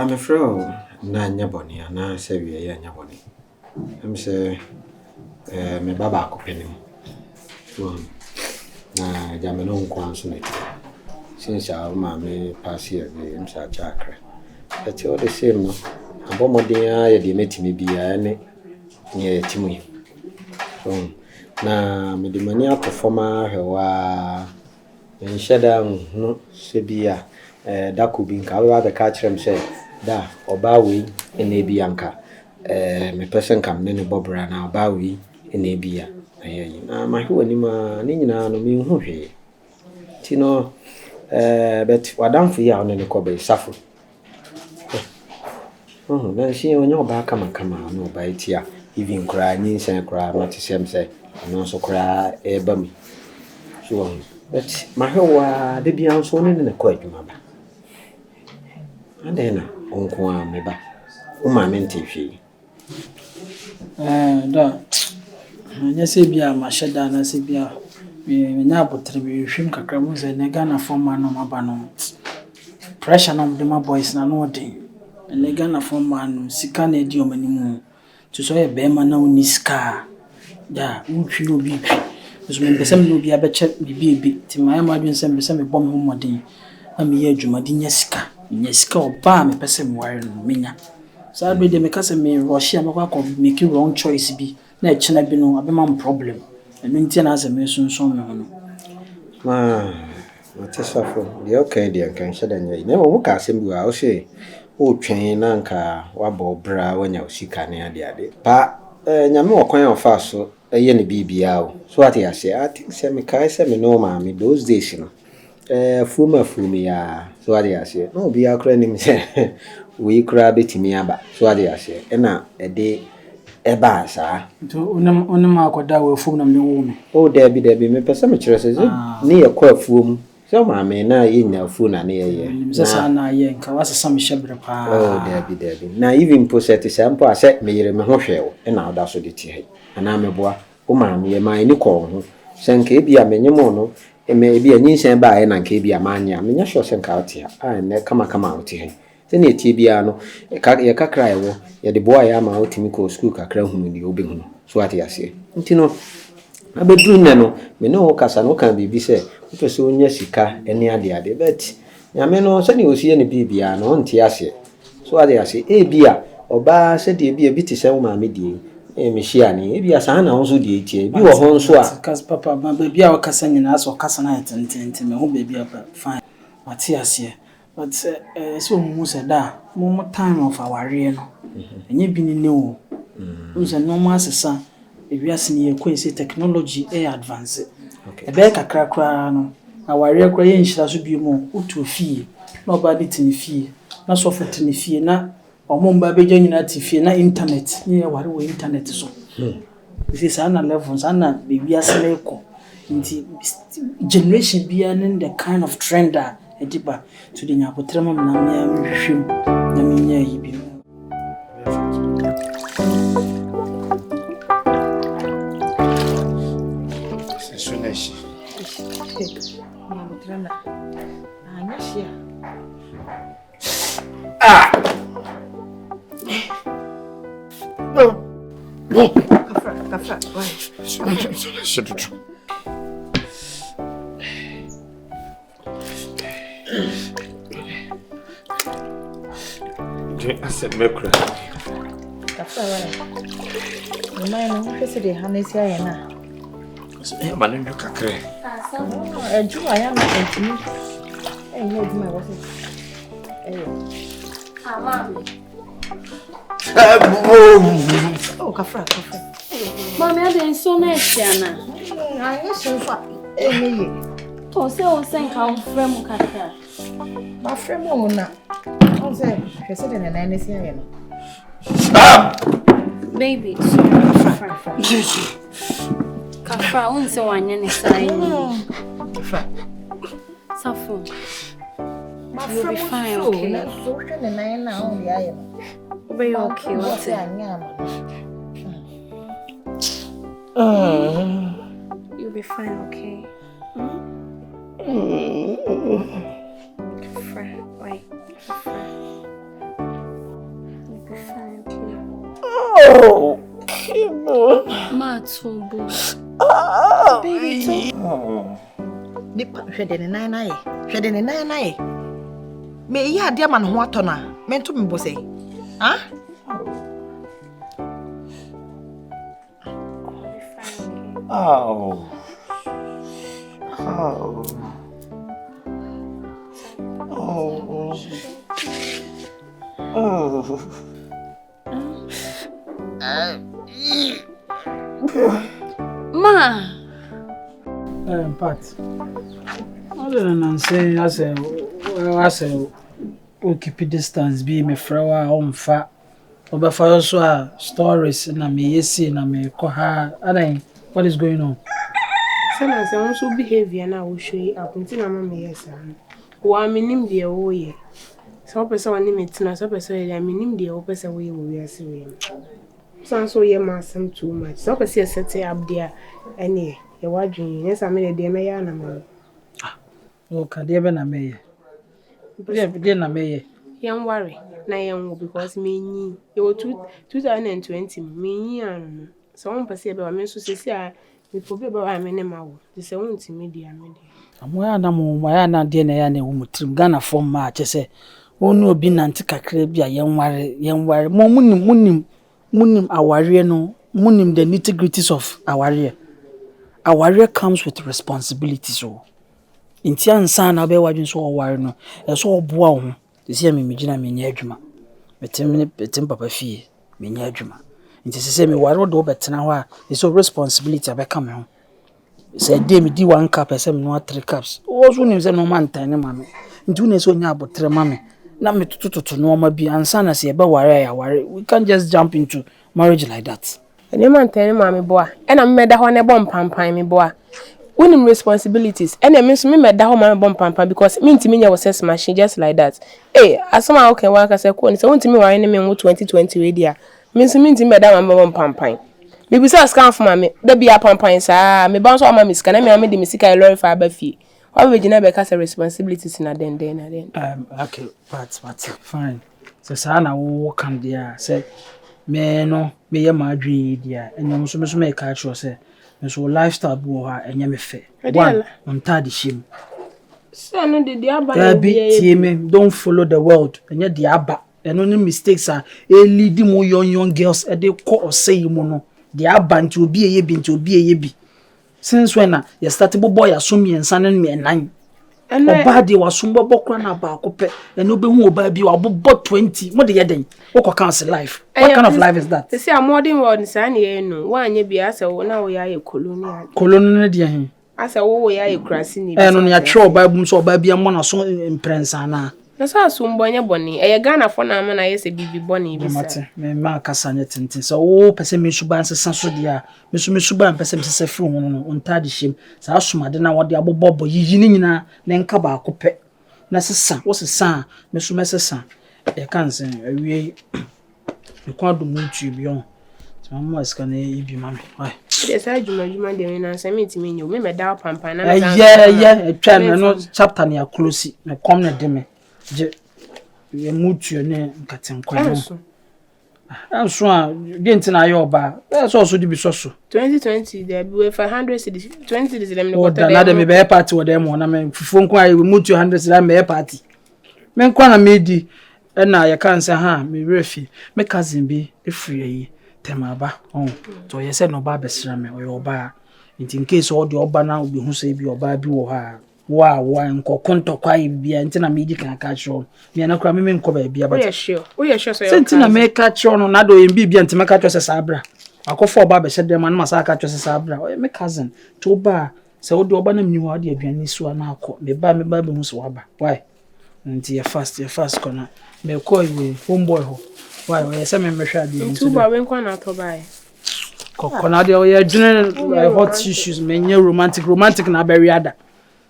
I'm afraid Nanya Bonnie, and I say we are Yaboni. I'm say, me baba copenham. Na Jamano consulate. Since our mammy pass here, I'm such a crack. That's all the same, no. A bombardier, you met me be any near Timmy. Na me the mania performer who are in shadow, no, Sebia. That could be in the catch him say, da, or bowie in a bianca. My person come in a bobra now, bowie in a beer. My who anima, Nina, no mean who he. Tino, but what done for you on the Kobe suffer. Oh, then she on your back, come on, no by tia, even cry, knees and cry, what is him say, and also cry, a bummy. So, but my whole the beyond so in the quite, mother. And then, Uncle Meba, my mentee fee. Yes, Bia, my shedda, and I say, Bia, we now put 3 shrimp cacramus and a gun for man on my banner. Pressure on the my boys, no day. And a gun for man, Sican idiom anymore. To say a bear man on his car. Ya, you will be. As when the same will be a better baby, to my imagine some bomb home a day. I'm here, Jumadinyaska, Yeska or Bam, a person wearing Mina. So I'll be the because of me, Russia, and make you wrong choice be. Na china bi no abema problem enu ntia na azeme sunsun me hono What is suffer the okay dear can shed and never walk as him will say o train anka wabo bra when you see can ade pa nyame okwan of us so eye ne bibia o so what you say I think say me kai say me no ma me those days no fuma ya so what you say no be akra nim say we kra betimi aba so what you say e na e de eba sa to onam akoda we fum na me wo me o debi me pesa me kire se ni ye kwa fuom so ma me na ye nya fu na ne ye na na ye nka wasesa me hyebre pa o debi na even process sample ase me yire me ho hwe e na oda so de ti he ana me boa o ma me ye ma ni ko ho senka e bia me nyemo no e me bia nyinsen ba ye na nka e bia ma anya me nya sure senka oti ha ne kama oti he se ne tie bia no ye kakra ye wo ye de boa ya ma otimi ko school kakra hunu di obehunu so ati ase ntino abedru nne no me no kasa no kan bibi se wo so nya sika eni ade bet nyame no se ne osie ne bibia no nti ase so ade ase e bia oba se de bia bi ti se wo ma me die e me hia ni e bia sa na wo so die tie bi wo ho nso a kas papa ba bia wo kasa nyina so kasa na tentente me ho bia fine mati ase but so mu se da mo time of our no enye bi ni o unse no ma asesa ewiase ni ekwense technology advance ebe kakra kra no aware kra ye nhira so bi mu utu fie na oba de tin fie na so fo tin fie na omomba beja nyina ti fie na internet ni ye ware wo internet so this is ana levels ana bewiase na eko nti generation bi an the kind of trend that ediba to the nyapotrema na me hwehwem na me nya yi bi Suneshi. No. Kafra. Why? Suneshi. I said, Mekra. Kafra, why? My man, who said the Hanesia yana? Man, you cacre. A Jew, I am not me. And you my was it? Oh, Kafra. Mamma, I didn't so nice, Yana. I guess so far. To say, I think I'm from Kaka. My friend, Mona. I said, she said in an Hanesia. Baby, Kafra, won't say one any sign. Suffer. You'll be fine, okay? Very okay, what's it? You'll be fine, okay? Kafra, wait, Kafra. Oh, Matobo. Baby, Nipa hwede ne nan nae. Hwede ne nan nae. Me yi ade ma ne ho atona. Me nto me bo sei. Ah? oh. Oh. Oh. Oh. Ma. Pat. Other than saying, I say, we keep distance, be me frawa on fat. Obefa also stories na me yesi na me koha. Adan, what is going on? Someone say also behavior na wo show up until na mama yes am. Wa minim de wo ye. So person wani metina so person ya minim de wo person wo ye wo wiase we. So ye ma some too much. So person set up there any ye wadwin. Yes am de me ya na me. O ka de be na me ye. De na me ye. Yan worry na yan wo because me nyi. Ye wo 2020 me nyi an. So one person be wa me so sesi a me fobe be wa me ne ma wo. They say won media me de. Amoya na mo moya na de na ya na wo mutrim Ghana form ma chese onu obi nante kakra bia yenware mo munim aware no munim the nitty-gritties of aware comes with responsibilities so inti ansa na be wadwin so aware no so oboa wo se me migina me nya adwuma betem papa fie me nya adwuma inti se me ware do betena ho a so responsibility abeka me ho say dey me di 1 cup say me no 3 cups wo so nim say no man tan ne mame nti una so nya abotre mame na me tututu no ma bi ansa na se be ware we can't just jump into marriage like that. Any man tell me boa and I made that one a bomb pampan me boa winning responsibilities and I mean me made that one bomb pampan because me to me was sex machine just like that as someone okay work as a queen so want to me why me 2020 radio me to me that one bomb pampan me be so scam for me there be a pampan sa me bounce on my miss can me the music I lorry for abafi why we gina be cast responsibilities in a den okay but fine so sa na wo kan dia say me no me ye ma adwi dia enyo so me ka cho say me so lifestyle bu ha enye me fe one on tadi shim say no the aba tie me don't follow the world enye the aba eno ni mistakes are lead mo young girls e dey ko say mu no the aba nti obi eye bi since when you started boy assume yensa na me nan oba de wasumbo bokra na ba akopɛ eno obehu oba bi wabobɔ 20 mo de yeden wo cancel life what kind of life is that say a modern world say na ye no wa anya bi asa wo na wo ya ye colonial de hin asa wo ya ye krasi ni eno no ya twe oba bu so oba bi mo na so imprensa na sa asumbo nya boni e ye Ghana fo na na ye se bibi boni bi sa me ma kasa nya tintin so wo pese me suban sesa so dia me suban pese me sesa firi ho no ontade hyem sa asomade na wode abobɔbɔ yiyi ni nyina ne nka ba akopɛ na sesa wo sesa me so mesesa e kan sen awie e kwa do muntu bi on so mo aska na e bi mame why de sa juma de me na se me timi nyo me da pampa na yeah twa no chapter na close me kom na de me je ye mutu ne nkatenkwa no anso a de ntina ye oba so di bi so 2020 there be 500 cities 20 cities dem no water na dem be party we dem na me fufu nko aye mutu 100 cities me party me nko na me di na ye kan say ha me refi me cousin bi efiri yi temaba to ye say no ba besra me o oba in case all the oba na obi hu say bi oba bi wo ha wa nko konto kwa bia ntina me di kan ka chiro me na kura me nko ba bia ba we are sure so ntina me ka chiro no na do yen bia ntima ka chiro se sabra akofo oba be hyede man ma sa ka chiro se sabra o me cousin to oba se wo de oba na mni ho de aduani so na akọ me ba be hu so waba why nti ye fast kona me ko yi homeboy ho why we say me hwa de nti ba we nkwa na to ba kona de o ye dwene hot issues me nye romantic na be riada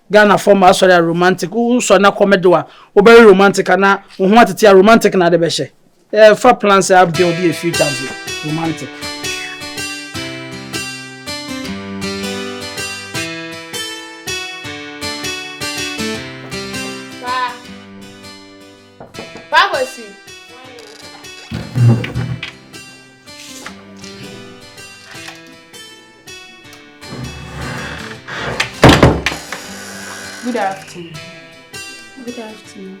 Ghana form asori romantic so na comedy wa o very romantic na wo ho atete romantic na de be hye for plans have build a future romantic Good afternoon. Good afternoon.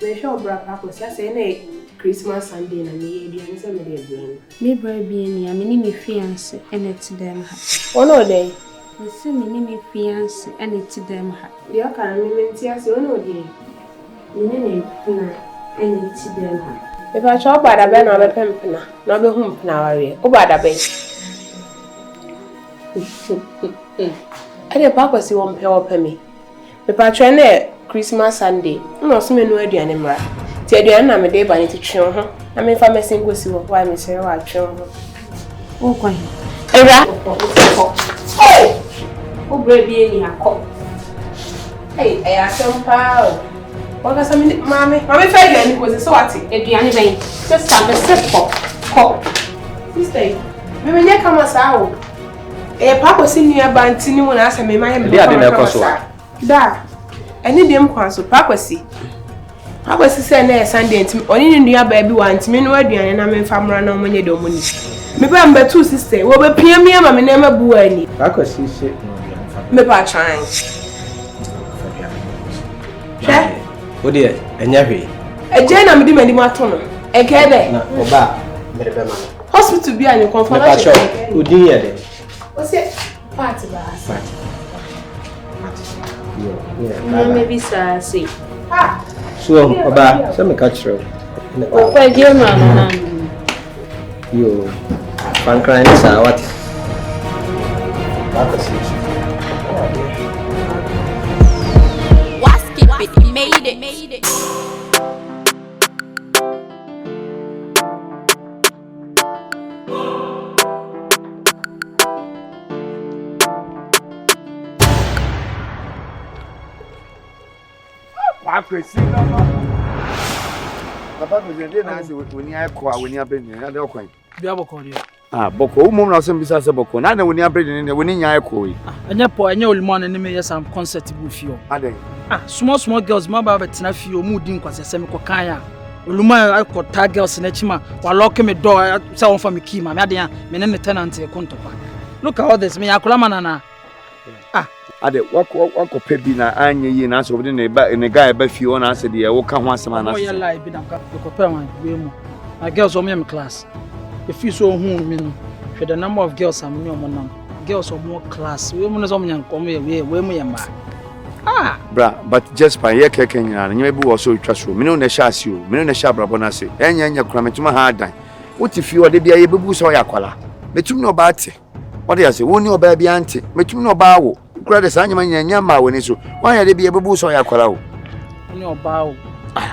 Me show brother ko say na Christmas Sunday na me e dey say me dey do. Me baby ni me ni me fiance ene ti dem ha. Ono dey. Me say me ni me fiance ene ti dem ha. Dey aka me menti ase ono dey. Me ni me kuna ene ti dem ha. If I show bad abe na be pempena, na be hu mpena ware. O bad abe. Ade pa kwasi wo mpe wo pemi. Me pa twa na Christmas Sunday. No so me no aduane mra. Ti aduane na me dey ba ni ti twe ho. Na me fa mesin gosi wo why me say wa twe ho. O kwan. Era. Oh! O baby ni akọ. Hey, I am proud. What does mommy fa aduane gosi so what? Aduane ben. Just stand step up. Sister, me nya kama sao. Pa kwasi nua ba ntini mu na asa me ma me. Dia de na ekoso. Da. Eni dem kwan so pa kwasi. Pa kwasi say na Sunday ntimi oni ni nua ba bi wa ntimi no aduane na me fa mra na omonye de omoni. Me ba mba two sister, wo be pia me ma me na ma bu ani. Pa kwasi se no aduane fa. Me pa try. Che? O de enya hwe. Eje na me di mani mato no. Eke be. Na oba mere be ma no. Hospital bi ani confirm. Me pa cho. Odin ye de. O se party ba. Maybe say. Ah. So oba se me ka kire. O kwa die ma na. Yo. Pankran sa what? Made it. Papa president na say woni akọ a woni abeni na de okwan. Bia boko dia. Boko umum na sem bisa se boko na woni abeni ne woni nya akọ yi. Enye po enye olimo na ne me yesam concert bu fio. Aden. Small girls ma ba betina fio mu di nkwase se me ko kan ya. Oluma akota girls na chima wa lock me door say won fa me key ma me aden me ne tenant e kontopa. Look at all this me akola manana. Ade wako pebi na anye yi na so obde ne ba ne guy ba fio na ase de wo ka ho asema na. Oh yeah lie bi na ko pe wan we mu. My girls o me class. If you so hu me no. Hwe the number of girls am ne omonam. Girls of more class. We mu no so nyan kom we mu ye ma. Bra, but just by ye keke nyina na bi wo so twa so. Me no na sha ase o. Me no na sha brabo na ase. Enya kura metuma ha adan. Woti fio de bia ye bebu so ya kwala. Metum no ba ate. What dey say? Woni oba bia ante. Metum no ba wo. Kura de sanya nyanya ma woni so. Wan ya de bia bebu so ya kwala o. Ni oba o.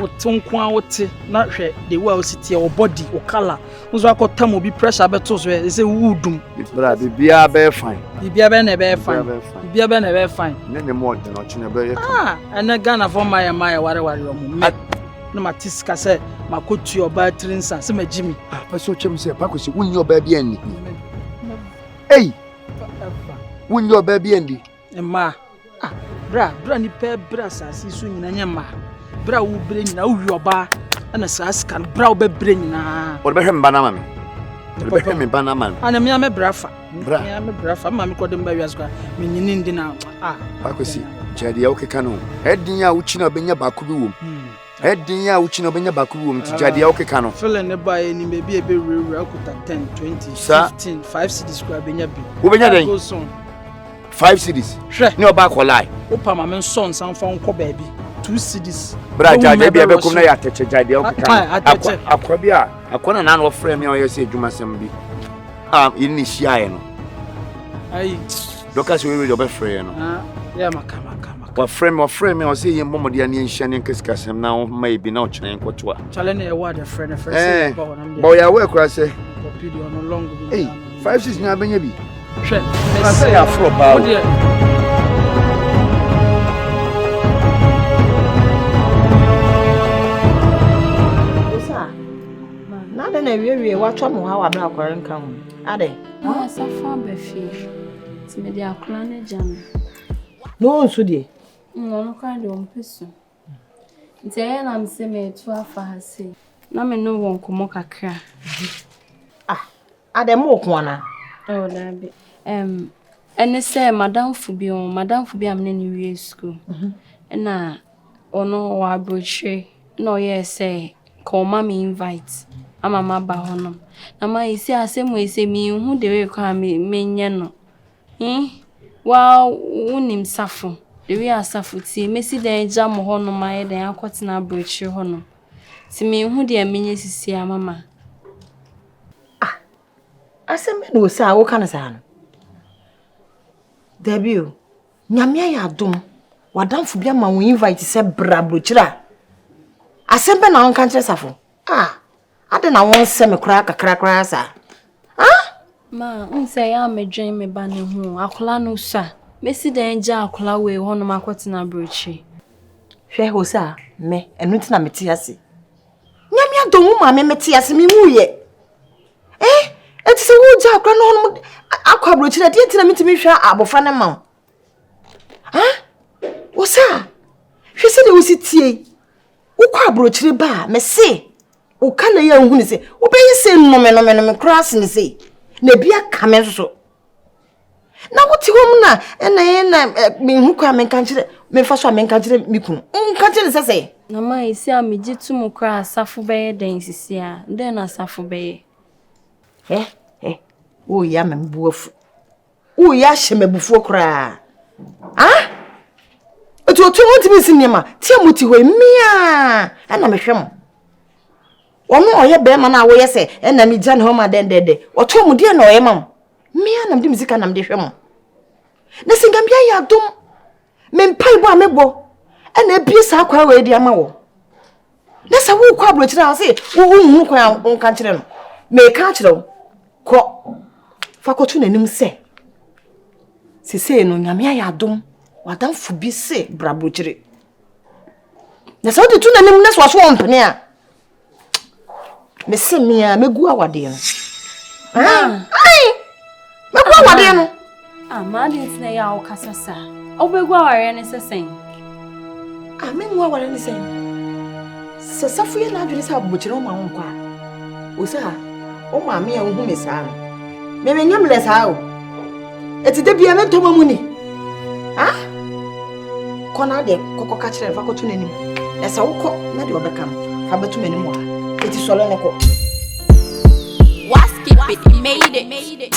Wo tonko a wote na hwe de wa ositi e body o color. Nzo akotam obi pressure beto so e say wudum. Bra, bia be fine. Bia be na be fine. Bia be na be fine. Ne mo de no chine be ye. Ena Ghana for my ware omo. Na matiska say makotu oba trinsa se magimi. Pa so chem say pa kwesi wunni oba bia ni. Ei. Wunni oba bia ndi. Emma. Bra ni pe bra sasi so nyina nyema. Bra wo bre nyina wo oba na saska bra wo be bre nyina. O be hwe mba na mami. O be hwe me ba na mami. Ana me me brafa. Me me brafa mami ko de mba wiaswa. Me nyini ndi na pa kwesi jadi ya okeka no. Edin ya uchi na obenya ba ku bi wom. Edin ya uchi na obenya ba ku bi wom ti jadi ya okeka no. Feeling ne ba ni me bi e be rewura akuta 10 20 15 5 cities kwa benya bi. Wo benya den? 5 cities. Ni oba ko lie. Opa ma me son san fa nko ba bi 2 cities. Bra jadi bi e be kum na ya teche jadi ya okeka. Akwa bi a akwa na no frame ya o yesi adwuma sem bi. Ini shia ye no. Ai Doka se we do be frame no. Ya maka. Wa frame o say ye mbomode ani nhia ne nkesika sem na o ma ibi na o chene nkotoa. Chale na e word friend say ba wona me. Bo ya we kura say. Video no long bi. Hey, 5-6 nya benya bi. Hwe. Na say ya fro ba. Osaa. Na de na wie watwa mo ha wa bra kware nka ho. Ade. Safa ba fi. Ti me dia kula na jam. No nso de. No kwa de ompesu. Nti e na mse me tu afa ha sei. Na me no won komo kakra. Ade mo ko na. Oh, that be. ene say madam fubi am ne ni wie school na ono wa broche no ye say call me invite ama ma ba hono na ma isi asem we say mi hu de we kwa me nye no wa unim safo de we asafo ti mesi den ja mo hono ma ye den akotena broche hono ti mi hu de amenye sisi mama asem na Osaa wo kana sa no Debio nyame ya dom wadamfo bia ma wo invite se bra brochira asem be na won kan kire safo ade na won se me kra kakra sa ma nse ya medwen me ba ne hu akola no sa mesi den ja akola we hono makotena brochi hwe Osaa me enu ti na meti ase nyame ya dom ma me meti ase me mu ye eti se wo ja akola no hono akwa brochira de ti na meti me hwa abofa ne ma Osaa hwe se de wo sitie wo kwa brochire ba me se wo kana ya hu ni se wo be se no me cross ni se na bia kame so na wo ti hom na na me hu kwa me kan kire me fa so me kan kire me kunu kan kire se na ma isi amiji tumu kra asafo be den sisi a den na asafo be wo ya me buafu wo ya hye me bufu kra otu wonti mi sinema ti amuti ho mia ana me hwem ono oye be ma na wo ye se na mi jan ho ma dendede oto mu de na oye mam mia na mde muzika na mde hwem na singa bia ya dom me mpai bo amebo na bie sa kwa we di ama wo na sa wo kwa bro kira se wo hu kwa on kan kire no me ka kire wo ko fa ko tu nanim se sese no nyame ya dom wadamfo bi se brabo kire na sa wo tu nanim na so so ompene a me se mia megu awade no megu awade no ma de nsina ya o kasasa obegu aware ne sesen megu aware ne sen se safu ye na adwene sa abobokire o ma won kwa Osaa o ma me a wo hu me sa no me nyam le sa o eti de bia me toma mu ni kona de kokko ka kire fa ko tu nanim na sa wo ko na de obekam fa betu nanim wa eti solo ne ko Wasp it, made it.